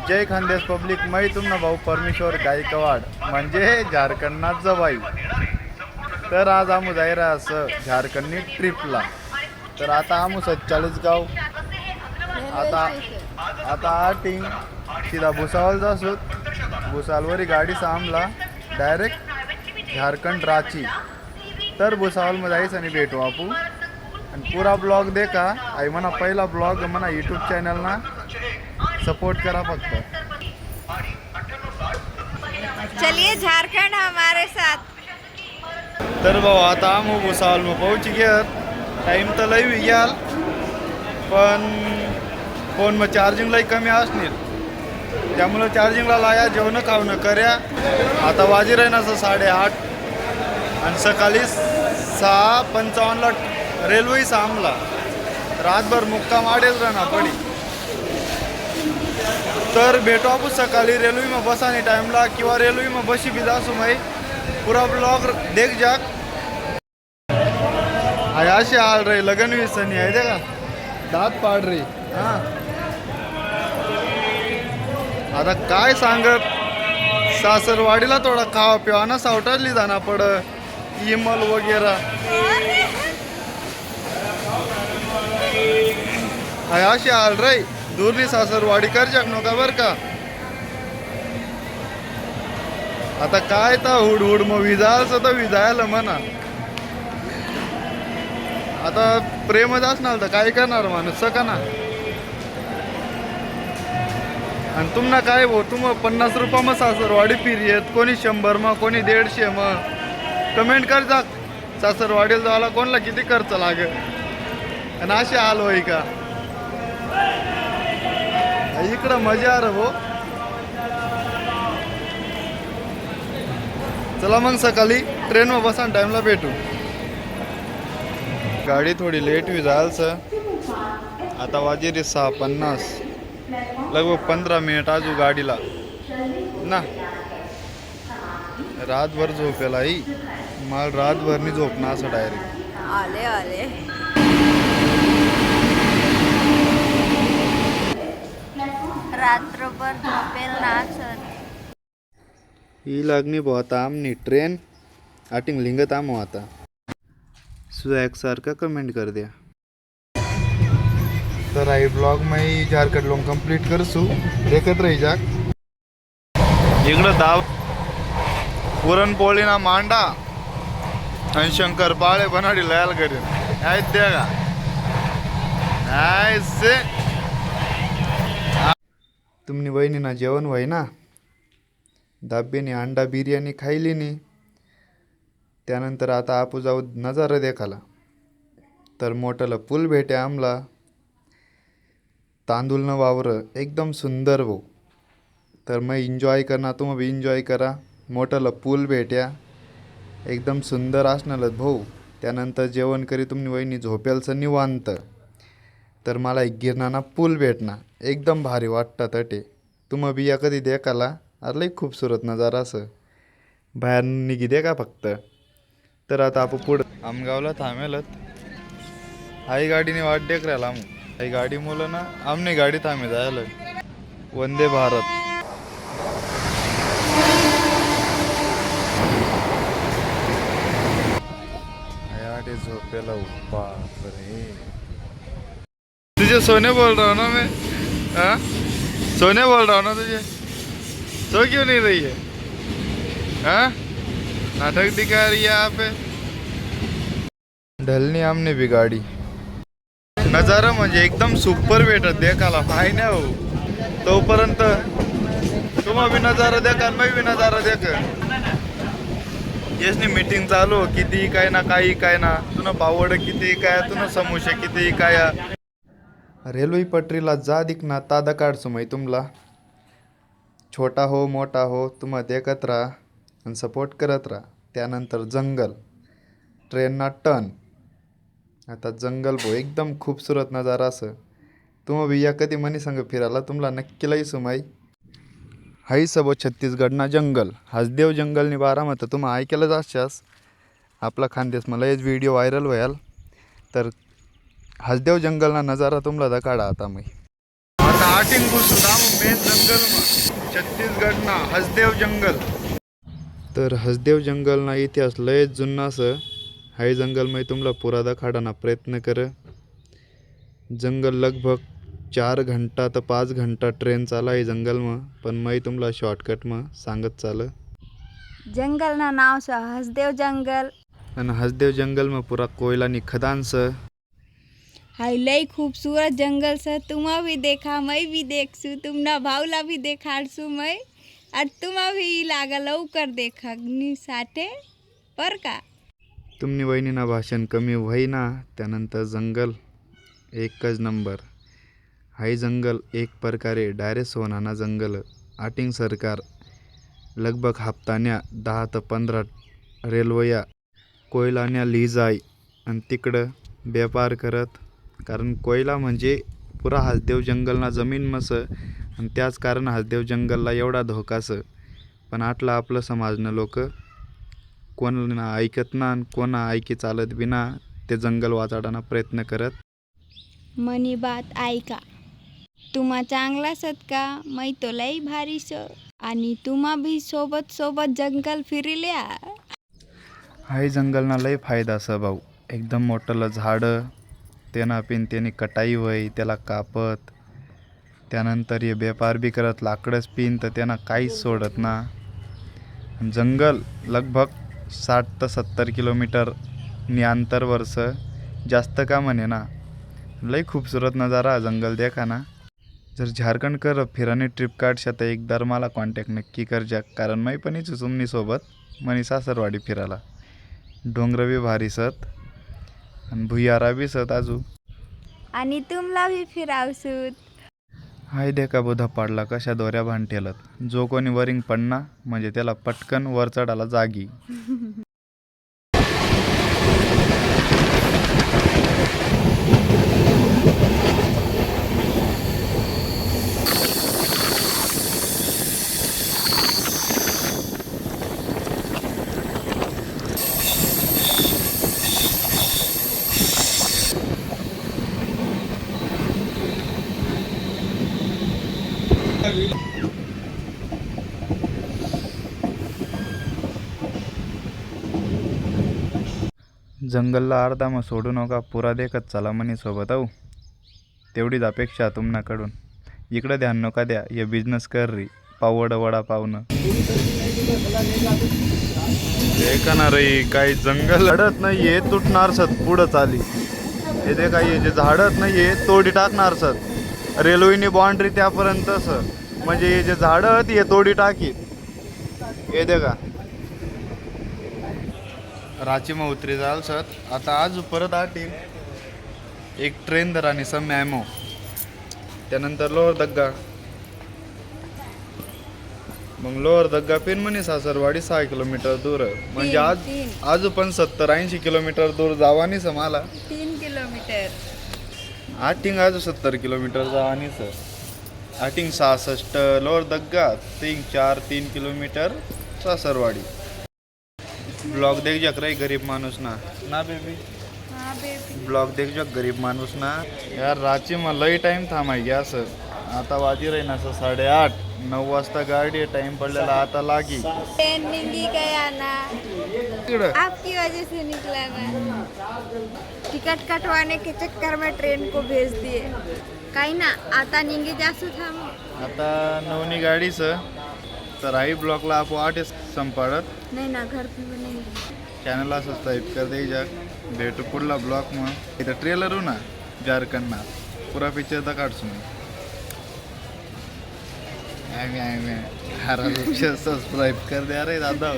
जय Khandesh public, मैं तुमना भाऊ परमेश्वर गायकवाड म्हणजे झारखंडचा बाई। तर आज आम्ही जायरा असं झारखंडनी ट्रिपला। तर आता आम्ही 47 गाव आता आटिंग सीधा भुसावळ जासोत। भुसावळवरी गाडी सामला डायरेक्ट झारखंड रांची। तर भुसावळ में जायचं आणि भेटू आपू आणि पूरा ब्लॉग देखा। आई मना पहिला ब्लॉग मना यूट्यूब चॅनल ना सपोर्ट करा फक्त। चलिए झारखंड हमारे साथ। तर भाऊ आता आम्ही भुसावळ में पहुंच गया। टाइम तर लई भी गेल पण फोन में चार्जिंग लई कमी असणार, त्यामुळे चार्जिंगला लाया जेवण खावणं कर्या। आता वाजी राही ना 8:30 आणि सकाळी 6:55 ला रेल्वे सामला। रातभर मुक्काम आडेच राहणार पडी। तर भेटू आपण सकाळी रेल्वे में बसानी टाइमला किंवा रेल्वे में बसी भी जासू। मैं पूरा ब्लॉग देख जाक। हाय अशी हाल रही लगन विसनी आहे देखा, दात पाड रही। हां आता काय सांगत, सासरवाडीला थोडा खावा पिवाना सावटाली जाना पड इमल वगैरे। हाय अशी हाल रही दूरनी सासरवाडी कर जाक नका बर का। आता काय तर हुड हुड मग विजायचं तर विजायला म्हणा। आता प्रेमच असणार तर काय करणार माणूस सका ना। आणि तुम्हाला काय भाऊ, तुम 50 रुपये मग सासरवाडी फिरियत, कोणी 100 मग कोणी 150 मग कमेंट कर जा सासरवाडीला जायला कोणला किती खर्च लागे। आणि अशी हाल होई का इकडं मजा रे भाऊ। चला मग सकाळी ट्रेन में बसा टाइमला भेटू। गाडी थोडी लेट भी जायच। आता वाजी रे 6:50, लगभग 15 मिनिट आजू गाडीला ना। रातभर झोपेला ही माल, रातभर नाही झोपना असं डायरेक्ट। आले आले रात्रभर झोपेल नाचत। ही लागणी भाऊ आता आमनी ट्रेन आटिंग लिंगत आमो। आता सुद्धा एकसारखा कमेंट कर द्या। तर आई ब्लॉग में झारखंड लोग कंप्लीट करसू, देखत रही जाक। इकडं दाव पुरणपोळीना मांडा आणि शंकरपाळे बनाडी लायल करेन आहेत द्या का ऐसे। तुमनी वहिनी ना जेवण व्हाय ना, दाब्याने अंडा बिर्याणी खायली नाही। त्यानंतर आता आपू जाऊ नजारा देखाला। तर मोठाला पूल भेटे आमला, तांदूळ न वावर एकदम सुंदर भाऊ। तर मैं एन्जॉय करना, तुम भी एन्जॉय करा। मोठाला पूल भेट्या एकदम सुंदर असणार भाऊ। त्यानंतर जेवण करी तुमनी वहिनी झोपेलचं निवांत। तर मला एक गिरणाना पूल भेटना एकदम भारी वाटतं तटे। तुम भी या कधी देखाला, अरे खूपसूरत नजारा असं बाहेर निघी दे का फक्त। तर आता आपण पुढं आमगावला थांबेलत। आई गाडीने वाट देख राहिला आम आई गाडी मुलं ना आमने गाडी थांबे जायला वंदे भारत। याडे झोपेला बाप रे। तुझे सोने बोल रहा हूँ ना मैं, हाँ सोने बोल रहा हूँ ना तुझे। सो क्यों नहीं रही है, हाँ नाटक दिखा रही है यहाँ पे। ढलनी हमने भी गाड़ी नजारा म्हणजे एकदम सुपर भेटत देखाला माही नाही हो। तोपर्यंत तुम्हा भी नजारा देखा, मैं भी नजारा देख। यसनी मीटिंग चालू किती काय ना काही काय ना, तुला पावड किती काय, तुला समोसे किती काय। रेल्वे पटरीला जा दिखना तादा काढसो मैं तुमला। छोटा हो मोठा हो तुम्हा देखत राहा आणि सपोर्ट करत राहा। त्यानंतर जंगल, ट्रेनना टर्न। आता जंगल भाऊ एकदम खूबसूरत नजारा असं। तुम भी या कधी मनी संग फिरायला तुमला नक्की लई सुमाई। हाई सबो छत्तीसगडना जंगल हसदेव जंगलनी बारामत तुम ऐकेलं जाशास। आपला खानदेश मला हेच व्हिडिओ व्हायरल व्हायल। तर हसदेव जंगलना नजारा तुमला दाखवाडा आता मी। आता आटिंग सुदाम मेन जंगलમાં छत्तीसगढना हसदेव जंगल. तर हसदेव जंगलना इतिहास लय जुना स. हाय जंगलमध्ये तुमला पुरा दाखाडाना प्रयत्न कर. जंगल लगभग 4 घंटा तर 5 घंटा ट्रेन चाला आहे जंगलમાં, पण मैं तुमला शॉर्टकटમાં सांगत चाल. जंगलना नाव છે હસદેવ જંગલ. અને હસદેવ જંગલમાં પૂરા કોયલાની ખદાન છે. हाय लय खूबसूरत जंगल છે. तुम्हा भी देखा, मैं भी देखसू, तुमना भावला भी देखाडसू मैं. और तुम्हा भी लागा लवकर देखा नी साठे पर का. तुमनी वहिनीना भाषण कमी होईना. त्यानंतर जंगल एकच नंबर. हाय जंगल एक प्रकारे डायरेक्ट सोनाना जंगल. आटिंग सरकार लगभग हप्तान्या 10 ते 15 रेल्वेया कोयलान्या ली जाय आणि तिकडं व्यापार करत. कारण कोयला म्हणजे पुरा हसदेव जंगलना जमीन मस आणि त्याच कारण हसदेव जंगलला एवढा धोकास. पण आटला आपलं समाजनं लोक कोणाला ऐकत ना आणि कोणा ऐकी चालत बिना ते जंगल वाचाडाना प्रयत्न करत. मनी बात ऐका, तुम्हा चांगला सत का, मै तो लई भारी स. आणि तुम्हा भी सोबत सोबत जंगल फिरिल्या. हाय जंगलना लय फायदा स भाऊ. एकदम मोठलं झाडं त्यांना पिन त्यांनी कटाई वय त्याला कापत. त्यानंतर हे व्यापार बी करत लाकडंच पिन तर त्यांना काहीच सोडत ना. जंगल लगभग 60 ते 70 किलोमीटर नी अंतरवर्ष जास्त का म्हणे ना. लय खूबसूरत नजारा जंगल देखा ना. जर झारखंड कर फिराने ट्रिप काढशा तर एकदा मला कॉन्टॅक्ट नक्की करजा. कारण मी पण इच्छू तुमनी सोबत मनी सासरवाडी फिरायला. डोंगर बी भारी सत आणि भुयारा बी सत आजू. आणि तुमला भी फिरावसूत. हाय देखा बुधा पाडला कशा दोऱ्या भांटेलत. जो कोणी वरिंग पडना म्हणजे त्याला पटकन वर चढायला जागी. जंगलला अर्धा मग सोडू नका, पुरा देखत चला मनी सोबत आहो. तेवढीच अपेक्षा तुम्हाकडून. इकडं ध्यान नका द्या, हे बिझनेस कर री पावड वडा पावनं. देखा ना रे काही जंगल अडत नाही हे तुटणार सत पुढं चाली. हे दे काही जे झाडत नाही हे तोडी टाकणार सत. रेल्वेनी बाउंड्री त्यापर्यंत म्हणजे हे जे झाडं हे तोडी टाकी. हे दे का रांचीમાં उतरी जाल सर. आता आज परत आटी एक ट्रेन धरानी सम मॅमो. त्यानंतर लोअर दग्गा. मग लोअर दग्गा पेन म्हणे सासरवाडी 6 किलोमीटर दूर. म्हणजे आज पण 70-80 किलोमीटर दूर जावानी मला. 3 किलोमीटर. आटिंग आज 70 किलोमीटर जावानी सर. आटिंग 66 लोअर दग्गा 3 किलोमीटर सासरवाडी. ब्लॉग देख जक रही गरीब माणूस ना ना बेबी. हाँ बेबी. ब्लॉग देख जक गरीब माणूस ना. यार रांचीમાં लई टाइम थांबाय गया सर. आता वाजी रही ना सर 8:30-9 वाजता गाडी टाइम पडलेला आता लागी. ट्रेन निंगी गया ना, आपकी वजह से निकला ना. टिकट कटवाने के चक्कर में ट्रेन को भेज दिए. काही ना आता निंगी जासू थांब. आता नवनी गाडी सर. तर आई ब्लॉगला आप 8 संपाडत. नाही ना घर पे नहीं. चॅनलला सबस्क्राईब कर दे जा. भेटू पुढला ब्लॉग मग. इथं ट्रेलर हो ना झारखंडना पुरा पिक्चर तर काढसू मी. सबस्क्राईब कर दे अरे दादा.